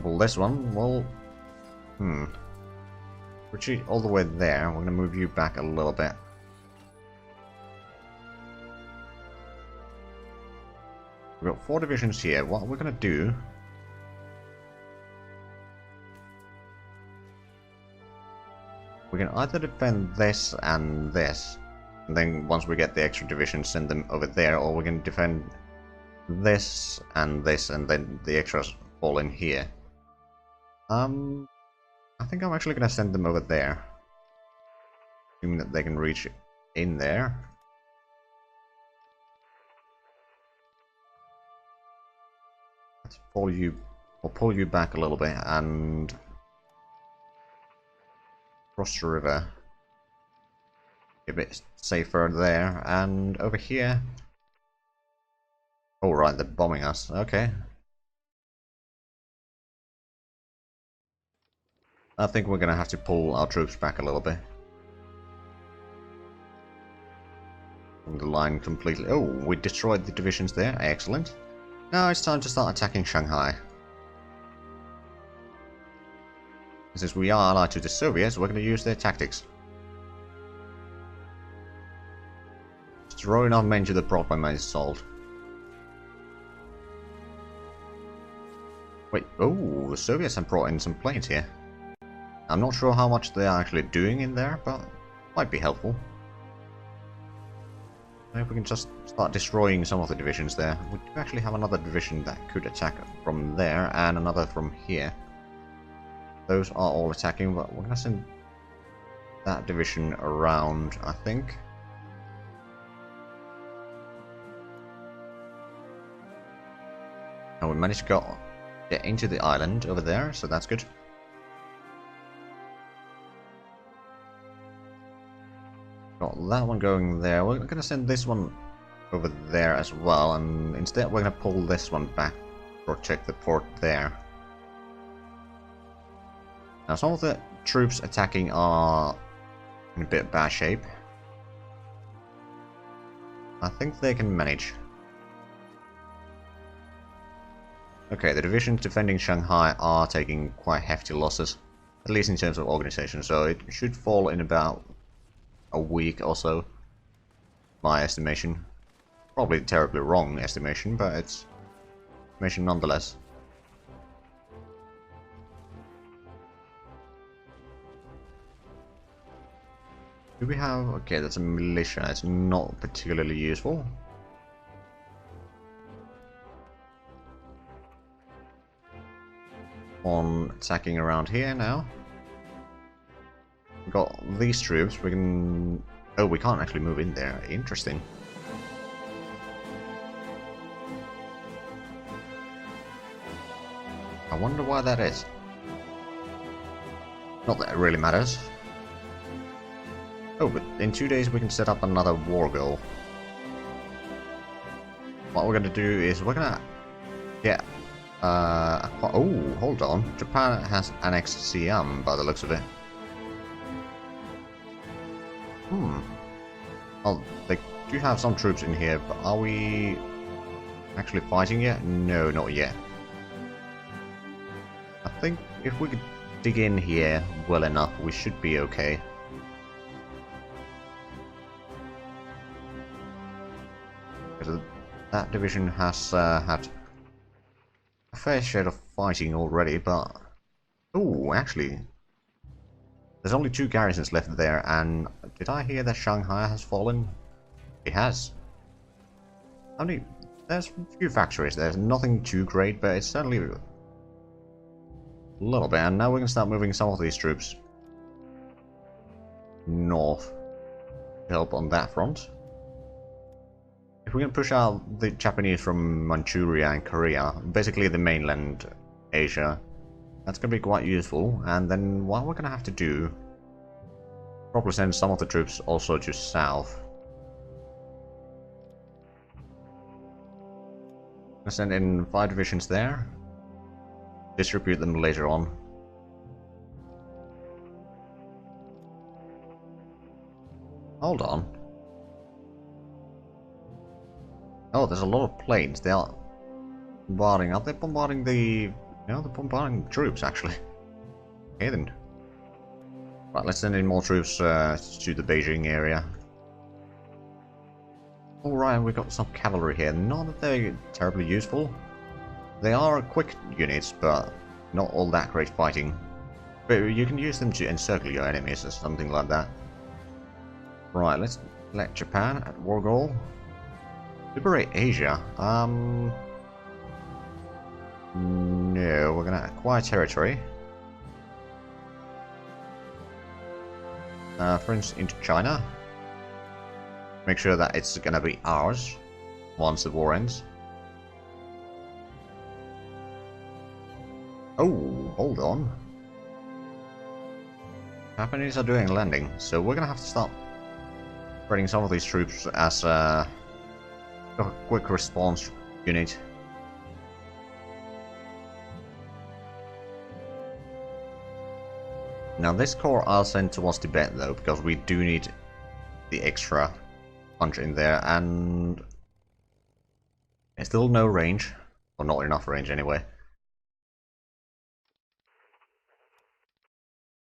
Well, this one, well... Retreat all the way there. We're gonna move you back a little bit. We've got 4 divisions here. What we're gonna do... We can either defend this and this, and then once we get the extra divisions, send them over there, or we can defend this, and then the extras fall in here. I think I'm actually gonna send them over there, assuming that they can reach in there. Let's pull you back a little bit and cross the river. A bit safer there, and over here. Oh right, they're bombing us. Okay. I think we're gonna have to pull our troops back a little bit. The line completely. Oh, we destroyed the divisions there. Excellent. Now it's time to start attacking Shanghai. Since we are allied to the Soviets, we're going to use their tactics. Just throw enough men to the problem and it's solved. Wait, oh, the Soviets have brought in some planes here. I'm not sure how much they are actually doing in there, but might be helpful. If we can just start destroying some of the divisions there. We do actually have another division that could attack from there, and another from here. Those are all attacking, but we're going to send that division around, I think. And we managed to get into the island over there, so that's good. Got that one going there. We're going to send this one over there as well, and instead we're going to pull this one back to protect the port there. Now some of the troops attacking are in a bit bad shape. I think they can manage. Okay, the divisions defending Shanghai are taking quite hefty losses, at least in terms of organization, so it should fall in about a week or so, my estimation. Probably a terribly wrong estimation, but it's estimation nonetheless. Do we have... okay, that's a militia, it's not particularly useful. On attacking around here now. We've got these troops, we can... oh, we can't actually move in there, interesting. I wonder why that is. Not that it really matters. Oh, but in 2 days we can set up another war goal. What we're gonna do is we're gonna get oh, hold on. Japan has annexed Siam by the looks of it. Well, they do have some troops in here, but are we actually fighting yet? No, not yet. I think if we could dig in here well enough, we should be okay. Because that division has had a fair share of fighting already, but... oh, actually, there's only 2 garrisons left there, and did I hear that Shanghai has fallen? It has. Only there's a few factories, there's nothing too great, but it's certainly a little bit, and now we can start moving some of these troops north to help on that front. If we can push out the Japanese from Manchuria and Korea, basically the mainland Asia, that's going to be quite useful. And then what we're going to have to do, probably send some of the troops also to south. I'll send in 5 divisions there, distribute them later on. Hold on. Oh, there's a lot of planes. They are bombarding. Are they bombarding the Yeah, they're bombarding troops, actually. Okay, then. Right, let's send in more troops to the Beijing area. Alright, we've got some cavalry here. Not that they're terribly useful. They are quick units, but not all that great fighting. But you can use them to encircle your enemies or something like that. Right, let's let Japan at war goal. Liberate Asia. No, we're gonna acquire territory. For instance, into China. Make sure that it's gonna be ours once the war ends. Oh, hold on. Japanese are doing a landing, so we're gonna have to start spreading some of these troops as a quick response unit. Now this corps I'll send towards Tibet though, because we do need the extra punch in there, and there's still no range, or not enough range anyway.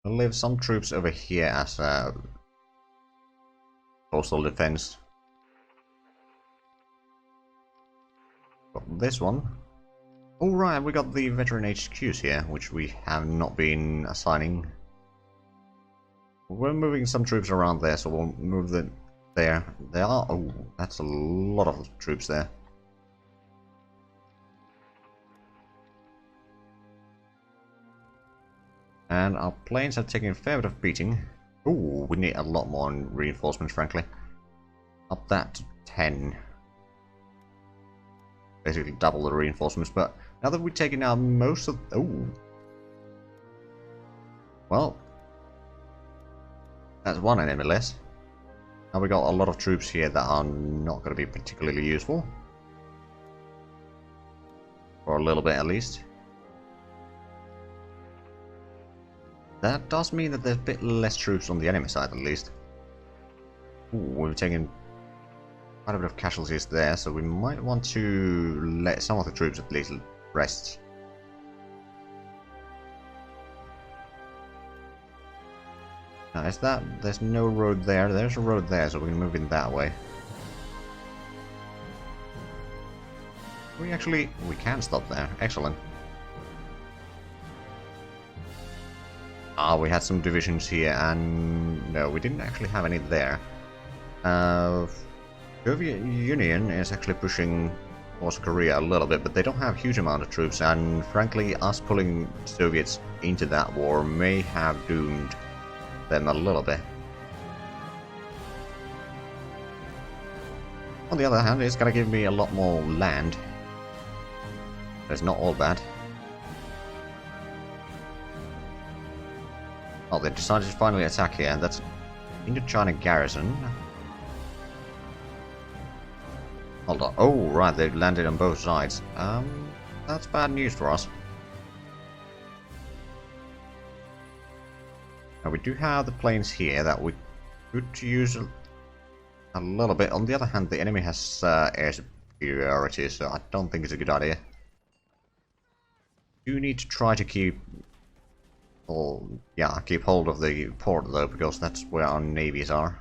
I'll leave some troops over here as coastal defense. Got this one. Alright, we got the veteran HQs here, which we have not been assigning. We're moving some troops around there, so we'll move them there. They are... oh, that's a lot of troops there. And our planes have taken a fair bit of beating. Ooh, we need a lot more reinforcements, frankly. Up that to 10. Basically double the reinforcements, but now that we've taken out most of... oh. Well, that's one enemy less. Now we got a lot of troops here that are not going to be particularly useful. For a little bit at least. That does mean that there's a bit less troops on the enemy side at least. Ooh, we've taken quite a bit of casualties there, so we might want to let some of the troops at least rest. Now, is that... there's no road there. There's a road there, so we can move in that way. We actually... we can stop there. Excellent. Ah, we had some divisions here, and... no, we didn't actually have any there. Soviet Union is actually pushing towards Korea a little bit, but they don't have a huge amount of troops, and frankly, us pulling Soviets into that war may have doomed them a little bit. On the other hand, it's gonna give me a lot more land. It's not all bad. Oh, they decided to finally attack here, and that's Indochina garrison. Hold on. Oh, right, they landed on both sides. That's bad news for us. Now, we do have the planes here that we could use a little bit. On the other hand, the enemy has air superiority, so I don't think it's a good idea. You need to try to keep... or, yeah, keep hold of the port, though, because that's where our navies are.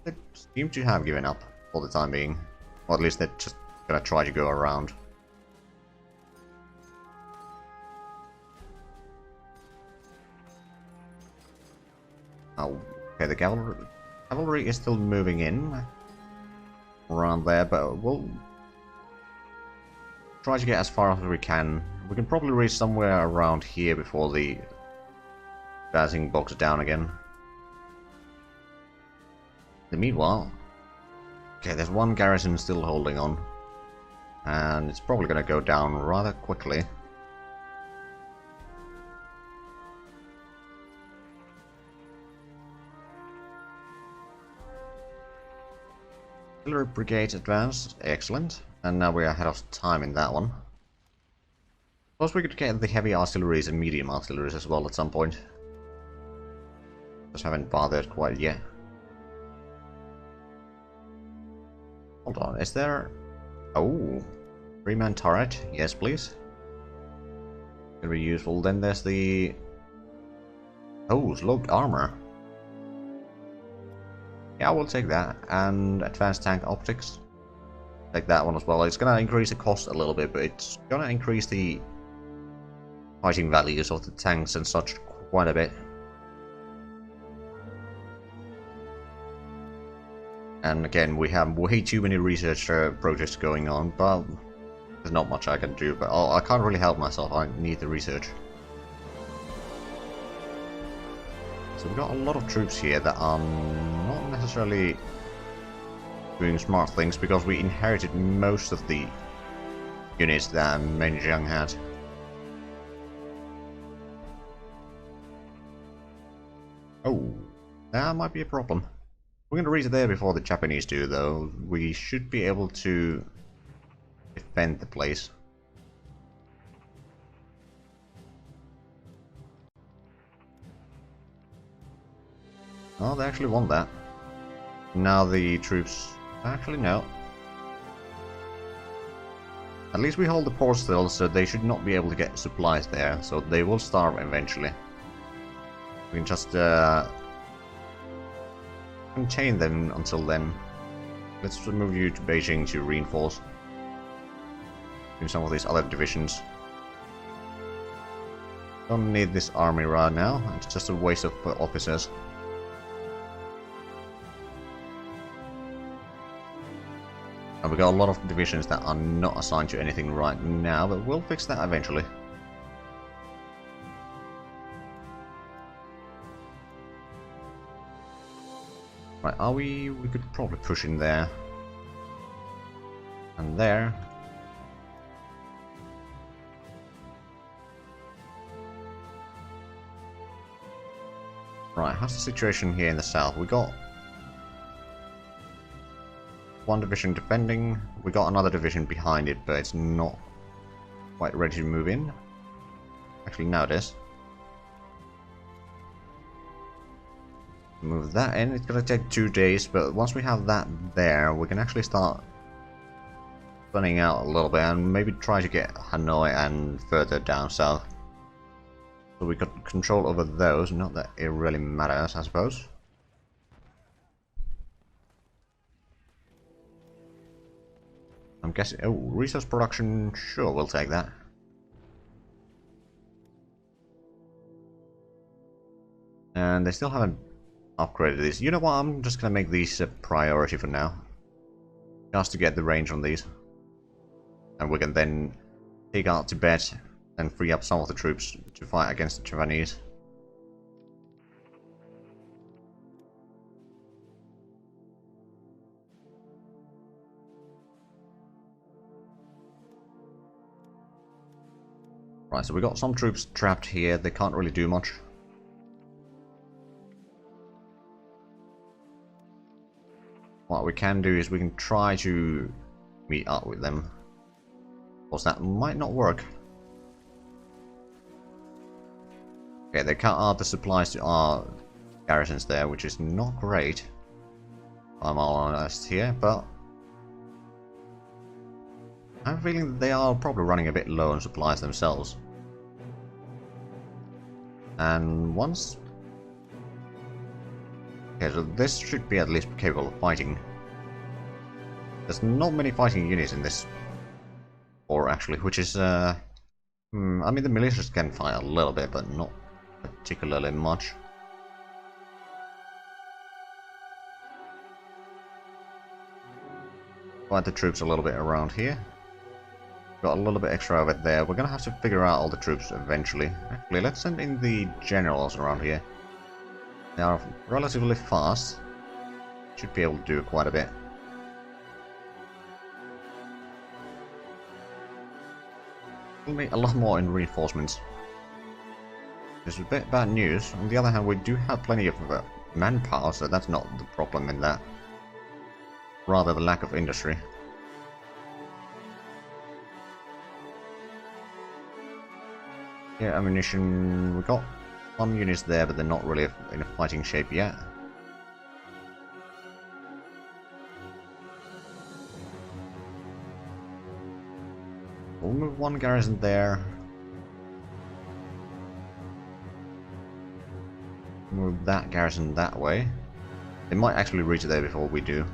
They seem to have given up for the time being. Or at least they're just gonna try to go around. Oh, okay, the cavalry is still moving in around there, but we'll try to get as far as we can. We can probably reach somewhere around here before the Basing bogs down again. Meanwhile, okay, there's one garrison still holding on, and it's probably going to go down rather quickly. Artillery brigade advanced, excellent, and now we're ahead of time in that one. Plus we could get the heavy artilleries and medium artilleries as well at some point. Just haven't bothered quite yet. Hold on, is there... oh, 3-man turret, yes please. Gonna be useful. Then there's the... Oh, slug armor. Yeah, we'll take that. And advanced tank optics. Take that one as well. It's gonna increase the cost a little bit, but it's gonna increase the fighting values of the tanks and such quite a bit. And again, we have way too many research projects going on, but there's not much I can do. But I can't really help myself. I need the research. So we've got a lot of troops here that are not necessarily doing smart things, because we inherited most of the units that Menjiang had. Oh, that might be a problem. We're going to reach there before the Japanese do, though. We should be able to defend the place. Oh, they actually won that. Now the troops... Actually, no. At least we hold the port still, so they should not be able to get supplies there. So they will starve eventually. We can just contain them until then. Let's move you to Beijing to reinforce in some of these other divisions. Don't need this army right now. It's just a waste of officers. And we got a lot of divisions that are not assigned to anything right now, but we'll fix that eventually. Right, are we? We could probably push in there. And there. Right, how's the situation here in the south? We got one division defending, we got another division behind it, but it's not quite ready to move in. Actually, now it is. Move that in, it's gonna take 2 days, but once we have that there, we can actually start running out a little bit and maybe try to get Hanoi and further down south. So we got control over those, not that it really matters, I suppose. I'm guessing... Oh, resource production, sure, we'll take that. And they still haven't upgraded these. You know what, I'm just gonna make these a priority for now. Just to get the range on these. And we can then take out Tibet and free up some of the troops to fight against the Japanese. Right, so we got some troops trapped here, they can't really do much. What we can do is we can try to meet up with them. Of course, that might not work. Okay, they cut out the supplies to our garrisons there, which is not great. I'm all honest here, but I'm feeling that they are probably running a bit low on supplies themselves. And once... Okay, so this should be at least capable of fighting. There's not many fighting units in this war, actually, which is... I mean, the militias can fight a little bit, but not particularly much. Fight the troops a little bit around here. Got a little bit extra of it there. We're gonna have to figure out all the troops eventually. Actually, let's send in the generals around here. They are relatively fast. Should be able to do quite a bit. We'll need a lot more in reinforcements. This is a bit bad news. On the other hand, we do have plenty of manpower, so that's not the problem in that. Rather the lack of industry. Yeah, ammunition, we got some units there, but they're not really in a fighting shape yet. We'll move one garrison there. Move that garrison that way. They might actually reach there before we do.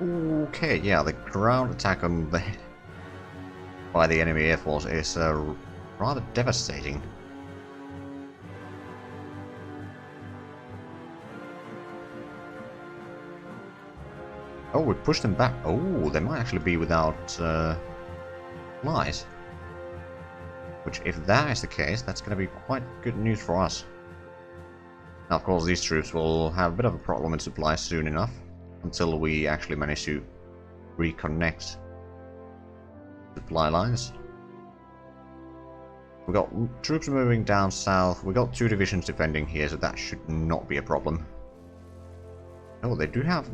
Okay, yeah, the ground attack on the by the enemy air force is rather devastating. Oh, we pushed them back. Oh, they might actually be without supplies. Which, if that is the case, that's going to be quite good news for us. Now, of course, these troops will have a bit of a problem with supplies soon enough, until we actually manage to reconnect supply lines. We got troops moving down south. We got 2 divisions defending here, so that should not be a problem. Oh, they do have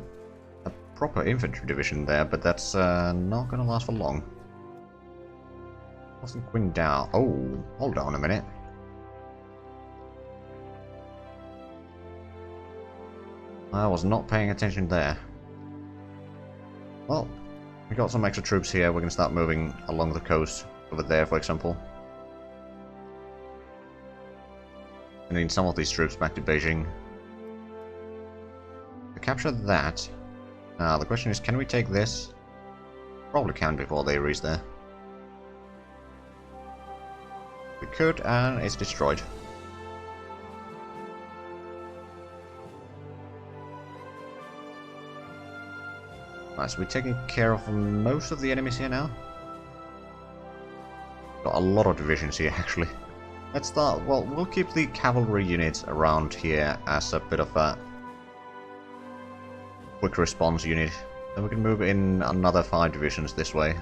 a proper infantry division there, but that's not going to last for long. Wasn't Quinn down? Oh, hold on a minute. I was not paying attention there. Well, we got some extra troops here. We're going to start moving along the coast over there, for example. I need some of these troops back to Beijing. To capture that, the question is, can we take this? Probably can before they reach there. We could, and it's destroyed. Right, so we're taking care of most of the enemies here now. Got a lot of divisions here, actually. Let's start, well, we'll keep the cavalry units around here as a bit of a quick response unit. Then we can move in another 5 divisions this way.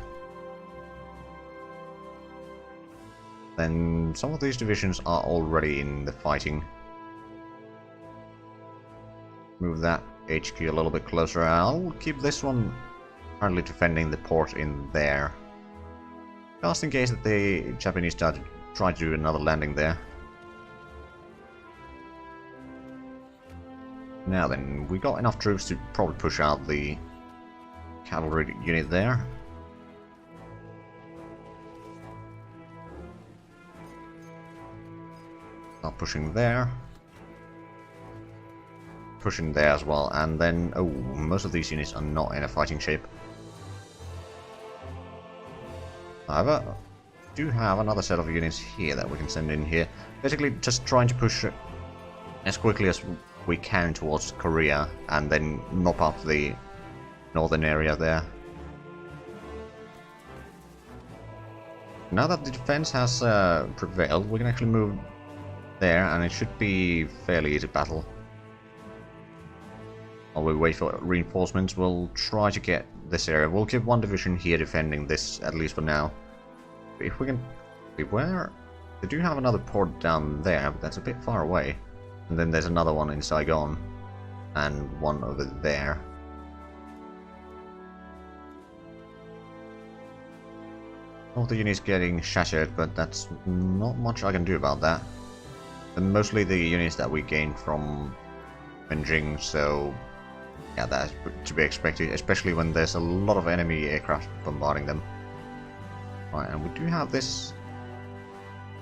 Then some of these divisions are already in the fighting. Move that HQ a little bit closer. I'll keep this one currently defending the port in there. Just in case that the Japanese try to do another landing there. Now then, we got enough troops to probably push out the cavalry unit there. Start pushing there. Pushing there as well, and then, oh, most of these units are not in a fighting shape. However, we do have another set of units here that we can send in here. Basically, just trying to push as quickly as we can towards Korea, and then mop up the northern area there. Now that the defense has prevailed, we can actually move there, and it should be fairly easy battle. While we wait for reinforcements, we'll try to get this area. We'll keep 1 division here defending this, at least for now. If we can... Beware... They do have another port down there, but that's a bit far away. And then there's another one in Saigon. And one over there. All the units getting shattered, but that's not much I can do about that. And mostly the units that we gained from Beijing, so... Yeah, that's to be expected, especially when there's a lot of enemy aircraft bombarding them. Right, and we do have this...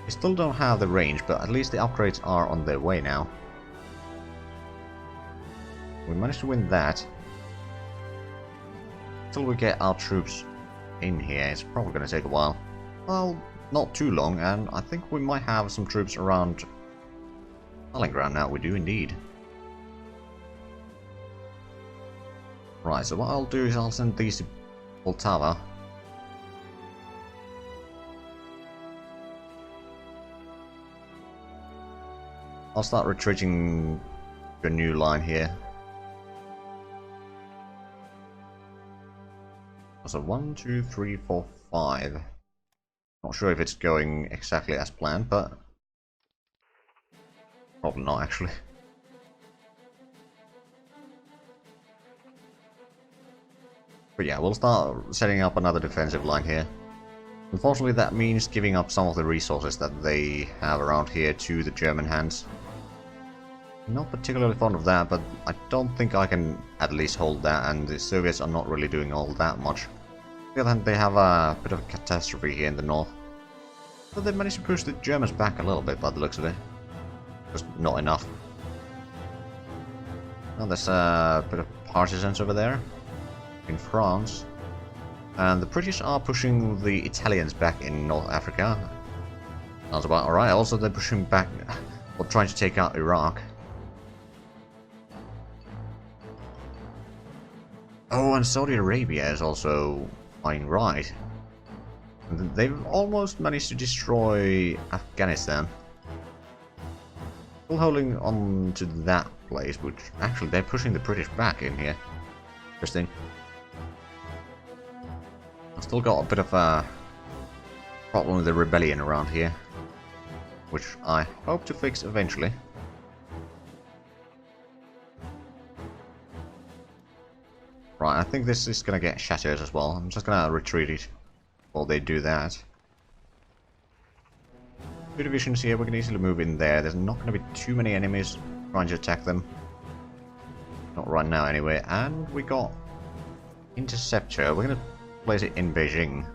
We still don't have the range, but at least the upgrades are on their way now. We managed to win that. Until we get our troops in here, it's probably going to take a while. Well, not too long, and I think we might have some troops around Stalingrad now. We do indeed. Right, so what I'll do is I'll send these to Poltava. I'll start retreating to a new line here. So 1, 2, 3, 4, 5. Not sure if it's going exactly as planned, but probably not actually. But yeah, we'll start setting up another defensive line here. Unfortunately, that means giving up some of the resources that they have around here to the German hands. Not particularly fond of that, but I don't think I can at least hold that, and the Soviets are not really doing all that much. On the other hand, they have a bit of a catastrophe here in the north. But they managed to push the Germans back a little bit by the looks of it. Just not enough. Well, there's a bit of partisans over there in France. And the British are pushing the Italians back in North Africa. Sounds about alright. Also, they're pushing back, or trying to take out Iraq. Oh, and Saudi Arabia is also flying right. They've almost managed to destroy Afghanistan. Still holding on to that place, which actually they're pushing the British back in here. Interesting. I've still got a bit of a problem with the rebellion around here, which I hope to fix eventually. Right, I think this is gonna get shattered as well. I'm just gonna retreat it while they do that. 2 divisions here, we can easily move in there. There's not gonna be too many enemies trying to attack them. Not right now anyway. And we got Interceptor. We're gonna place it in Beijing.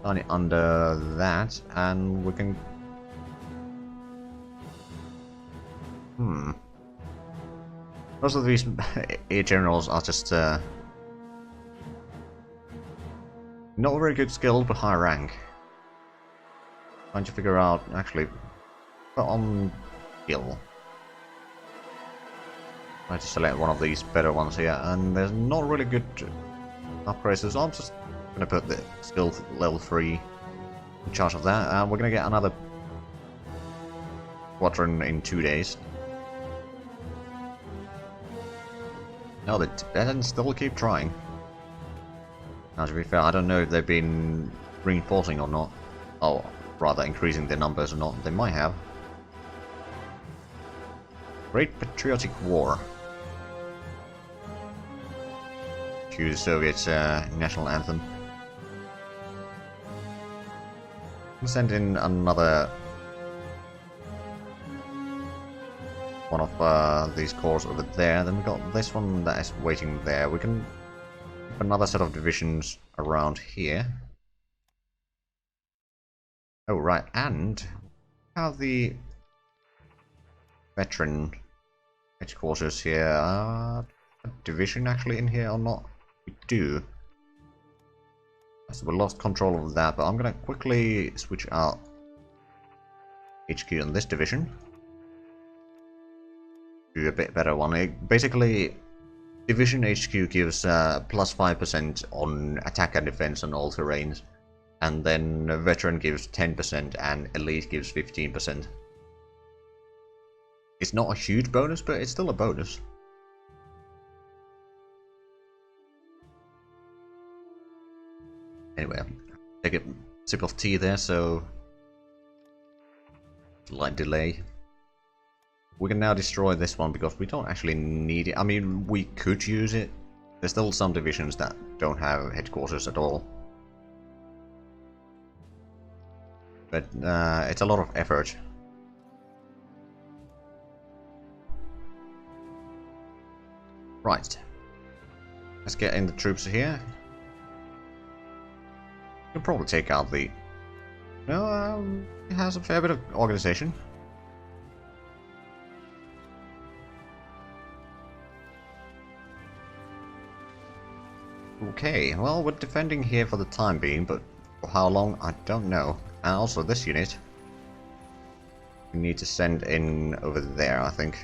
Turn it under that, and we can... Most of these air generals are just not very good skilled, but high rank. Trying to figure out, actually, put on skill. Try to select one of these better ones here, and there's not really good upgrades, so I'm just gonna put the skill level 3 in charge of that, and we're gonna get another squadron in 2 days. No, the Tibetans still keep trying. Now, to be fair, I don't know if they've been reinforcing or not. Oh, rather increasing their numbers or not. They might have. Great Patriotic War. Cue the Soviet national anthem. We'll send in another one of these corps over there. Then we got this one that is waiting there. We can keep another set of divisions around here. Oh right, and have the veteran headquarters here. A division actually in here or not? We do. So we lost control of that, but I'm gonna quickly switch out HQ on this division. Do a bit better one. Basically, Division HQ gives plus 5% on attack and defense on all terrains, and then Veteran gives 10% and Elite gives 15%. It's not a huge bonus, but it's still a bonus. Anyway, take a sip of tea there, so slight delay. We can now destroy this one because we don't actually need it. I mean, we could use it. There's still some divisions that don't have headquarters at all. But it's a lot of effort. Right. Let's get in the troops here. We can probably take out the... No, it has a fair bit of organization. Okay, well, we're defending here for the time being, but for how long, I don't know. And also this unit, we need to send in over there, I think.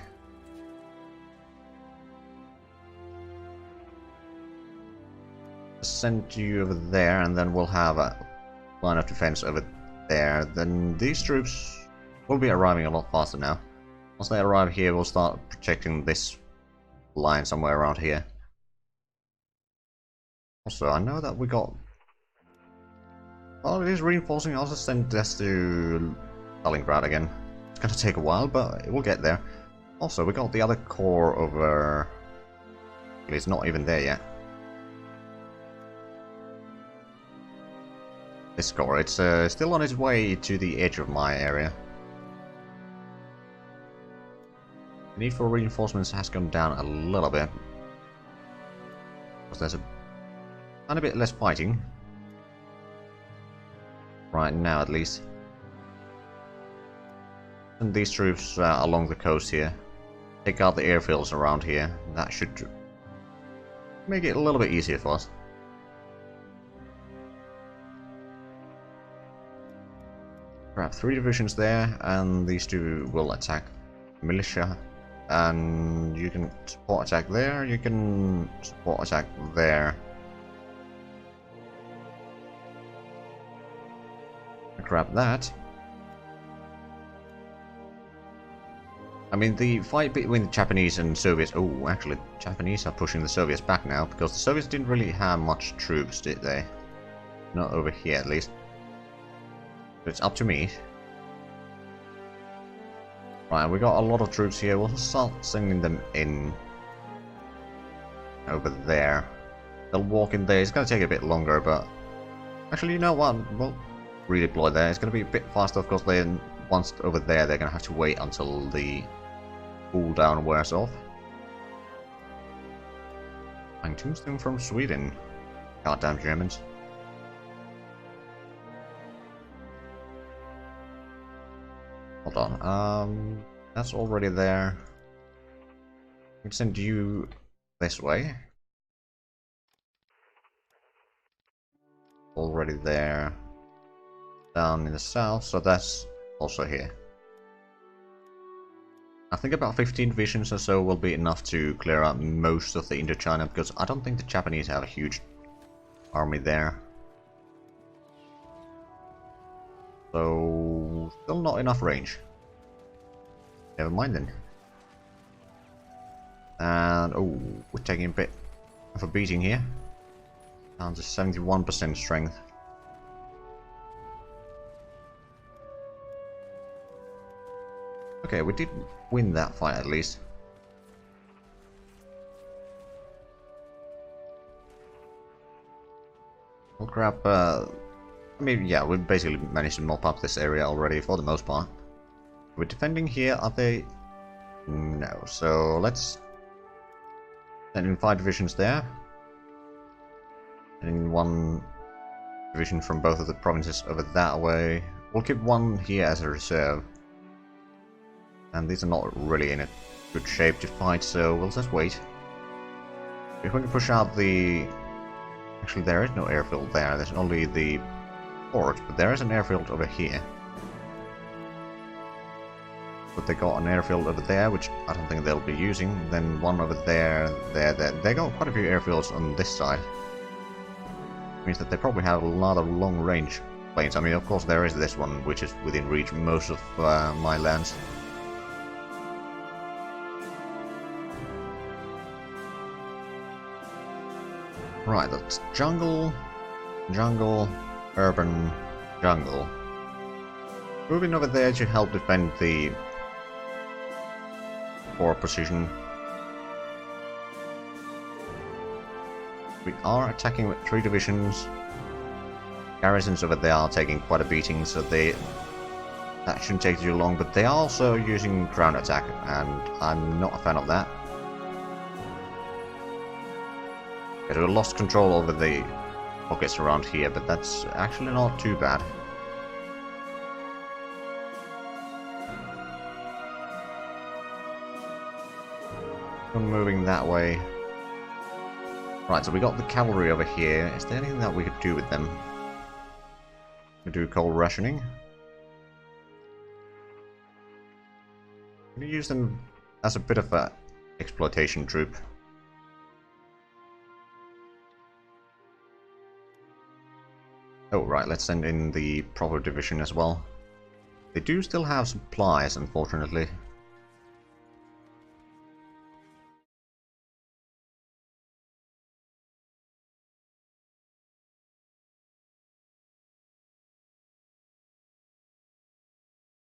Send you over there, and then we'll have a line of defense over there. Then these troops will be arriving a lot faster now. Once they arrive here, we'll start protecting this line somewhere around here. Also, I know that we got... Well, it is reinforcing. I'll just send this to Stalingrad again. It's gonna take a while, but it will get there. Also, we got the other corps over... It's not even there yet. This corps, it's still on its way to the edge of my area. The need for reinforcements has gone down a little bit. Because there's a tiny bit less fighting. Right now, at least. And these troops along the coast here. Take out the airfields around here. That should make it a little bit easier for us. Grab 3 divisions there, and these 2 will attack militia. And you can support attack there, you can support attack there. Grab that. I mean, the fight between the Japanese and Soviets... Oh, actually, Japanese are pushing the Soviets back now, because the Soviets didn't really have much troops, did they? Not over here, at least. So it's up to me. Right, we got a lot of troops here. We'll start sending them in. Over there. They'll walk in there. It's going to take a bit longer, but... Actually, you know what? We'll redeploy there. It's going to be a bit faster, of course. Then once over there, they're going to have to wait until the cooldown wears off. And tombstone from Sweden. Goddamn Germans. Hold on, that's already there. We can send you this way. Already there. Down in the south, so that's also here. I think about 15 divisions or so will be enough to clear out most of the Indochina, because I don't think the Japanese have a huge army there. So, still not enough range. Never mind then. And, oh, we're taking a bit of a beating here. Down to 71% strength. Okay, we did win that fight at least. We'll grab, I mean, yeah, we basically managed to mop up this area already for the most part. We're defending here, are they? No, so let's send in 5 divisions there. And in 1 division from both of the provinces over that way. We'll keep 1 here as a reserve. And these are not really in a good shape to fight, so we'll just wait. If we can push out the... Actually, there is no airfield there, there's only the port, but there is an airfield over here. But they got an airfield over there, which I don't think they'll be using. Then 1 over there, there. They got quite a few airfields on this side. Means that they probably have a lot of long-range planes. I mean, of course, there is this one, which is within reach most of my lands. Right, that's jungle, jungle, urban, jungle. Moving over there to help defend the core position. We are attacking with 3 divisions. Garrisons over there are taking quite a beating, so that shouldn't take too long, but they are also using ground attack, and I'm not a fan of that. Okay, we lost control over the pockets around here, but that's actually not too bad. We're moving that way. Right, so we got the cavalry over here. Is there anything that we could do with them? We do coal rationing. We use them as a bit of a exploitation troop. Oh, right, let's send in the proper division as well. They do still have supplies, unfortunately.